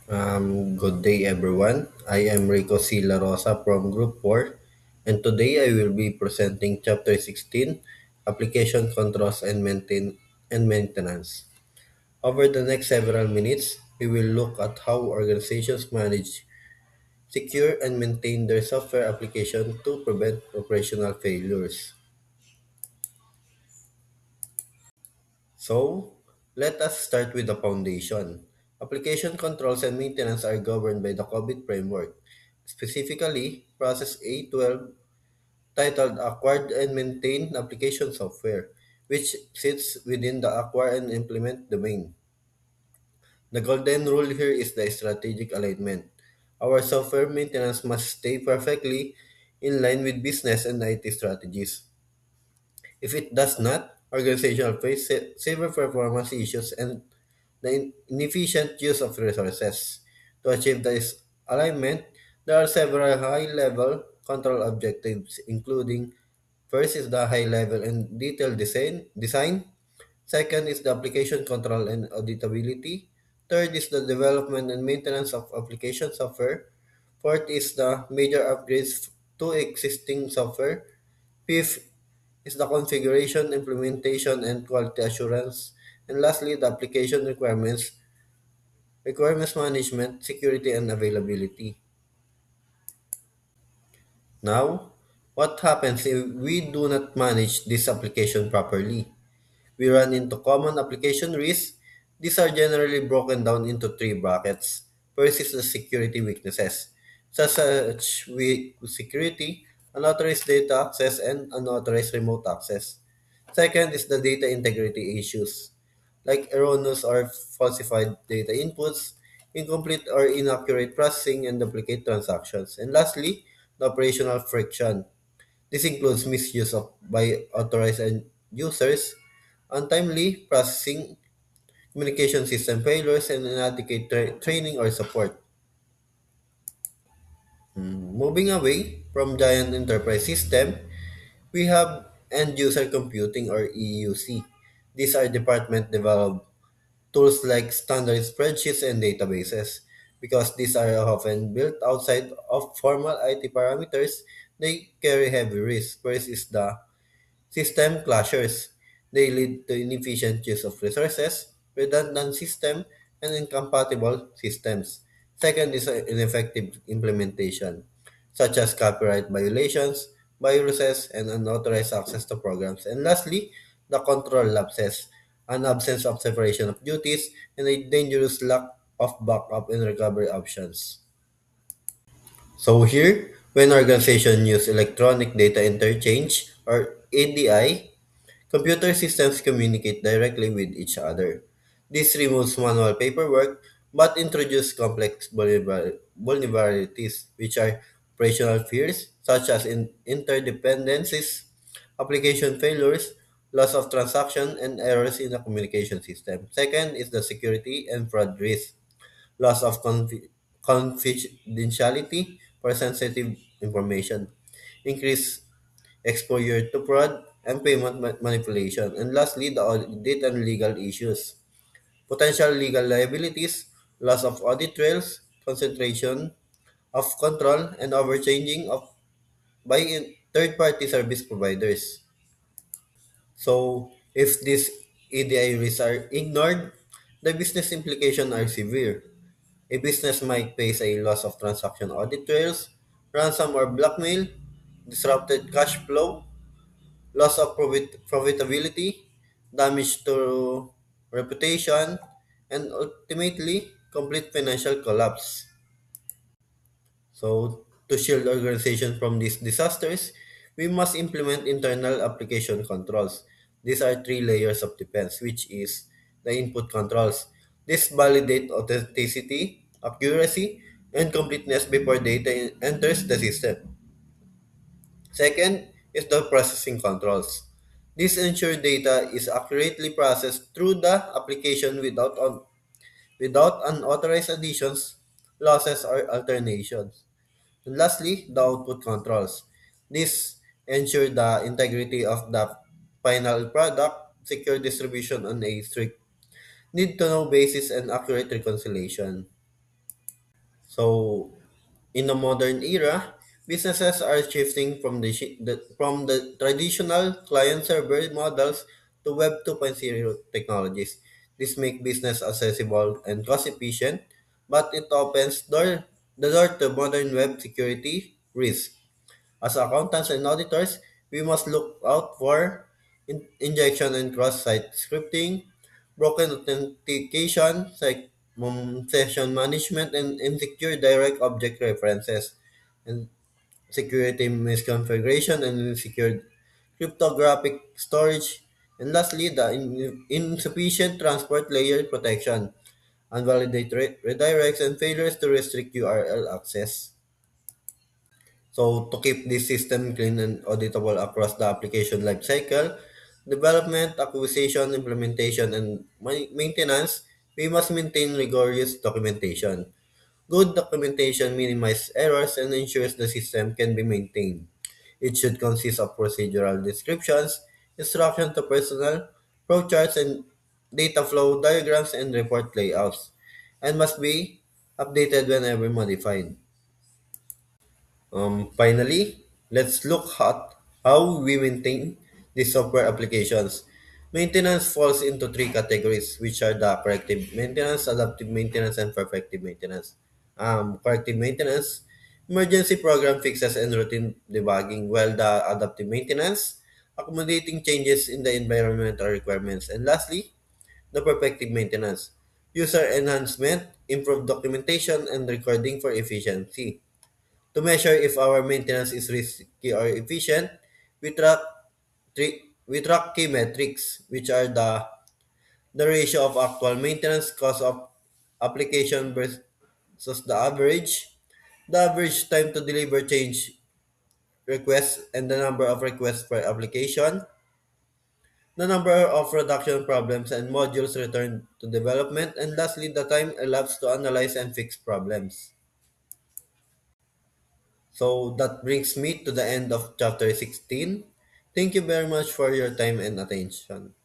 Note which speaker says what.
Speaker 1: Good day, everyone. I am Rico C. La Rosa from Group 4, and today I will be presenting Chapter 16 Application Controls and Maintenance. Over the next several minutes, we will look at how organizations manage, secure, and maintain their software application to prevent operational failures. So, let us start with the foundation. Application controls and maintenance are governed by the COVID framework, specifically Process A12 titled Acquired and Maintain Application Software, which sits within the acquire and implement domain. The golden rule here is the strategic alignment. Our software maintenance must stay perfectly in line with business and IT strategies. If it does not, organizations will face severe performance issues and the inefficient use of resources. To achieve this alignment, there are several high-level control objectives, including first is the high-level and detailed design. Second is the application control and auditability. Third is the development and maintenance of application software. Fourth is the major upgrades to existing software. Fifth is the configuration, implementation, and quality assurance. And lastly, the application requirements management, security, and availability. Now, what happens if we do not manage this application properly? We run into common application risks. These are generally broken down into three brackets. First is the security weaknesses, such as weak security, unauthorized data access, and unauthorized remote access. Second is the data integrity issues, like erroneous or falsified data inputs, incomplete or inaccurate processing, and duplicate transactions. And lastly, the operational friction. This includes misuse of by authorized end users, untimely processing, communication system failures, and inadequate training or support. Moving away from giant enterprise system, we have end user computing or EUC. These are department developed tools like standard spreadsheets and databases. Because these are often built outside of formal IT parameters, they carry heavy risk. First is the system clashers. They lead to inefficient use of resources, redundant system, and incompatible systems. Second is ineffective implementation, such as copyright violations, viruses, and unauthorized access to programs. And lastly, the control lapses, an absence of separation of duties, and a dangerous lack of backup and recovery options. So here, when organizations use electronic data interchange or ADI, computer systems communicate directly with each other. This removes manual paperwork but introduces complex vulnerabilities, which are operational fears such as interdependencies, application failures, loss of transaction, and errors in the communication system. Second is the security and fraud risk, loss of confidentiality for sensitive information, increased exposure to fraud and payment manipulation, and lastly, the audit and legal issues, potential legal liabilities, loss of audit trails, concentration of control, and overchanging of by third-party service providers. So, if these EDI risks are ignored, the business implications are severe. A business might face a loss of transaction audit trails, ransom or blackmail, disrupted cash flow, loss of profitability, damage to reputation, and ultimately complete financial collapse. So, to shield organizations from these disasters, we must implement internal application controls. These are three layers of defense, which is the input controls. This validate authenticity, accuracy, and completeness before data enters the system. Second is the processing controls. This ensure data is accurately processed through the application without unauthorized additions, losses, or alternations. And lastly, the output controls. This ensure the integrity of the final product, secure distribution on a strict need-to-know basis, and accurate reconciliation. So, in the modern era, businesses are shifting from from the traditional client-server models to Web 2.0 technologies. This makes business accessible and cost-efficient, but it opens the door to modern web security risk. As accountants and auditors, we must look out for injection and cross-site scripting, broken authentication, session management, and insecure direct object references, and security misconfiguration and insecure cryptographic storage, and lastly, the insufficient transport layer protection, unvalidated redirects, and failures to restrict URL access. So to keep this system clean and auditable across the application lifecycle, development, acquisition, implementation, and maintenance, we must maintain rigorous documentation. Good documentation minimizes errors and ensures the system can be maintained. It should consist of procedural descriptions, instruction to personnel, flow charts and data flow diagrams and report layouts, and must be updated whenever modified. Finally, let's look at how we maintain these software applications. Maintenance falls into three categories, which are the corrective maintenance, adaptive maintenance, and perfective maintenance. Corrective maintenance, emergency program fixes and routine debugging, while the adaptive maintenance, accommodating changes in the environmental requirements. And lastly, the perfective maintenance, user enhancement, improved documentation, and recording for efficiency. To measure if our maintenance is risky or efficient, we track we track key metrics, which are the ratio of actual maintenance cost of application versus the average time to deliver change requests, and the number of requests per application, the number of production problems and modules returned to development, and lastly, the time elapsed to analyze and fix problems. So that brings me to the end of chapter 16. Thank you very much for your time and attention.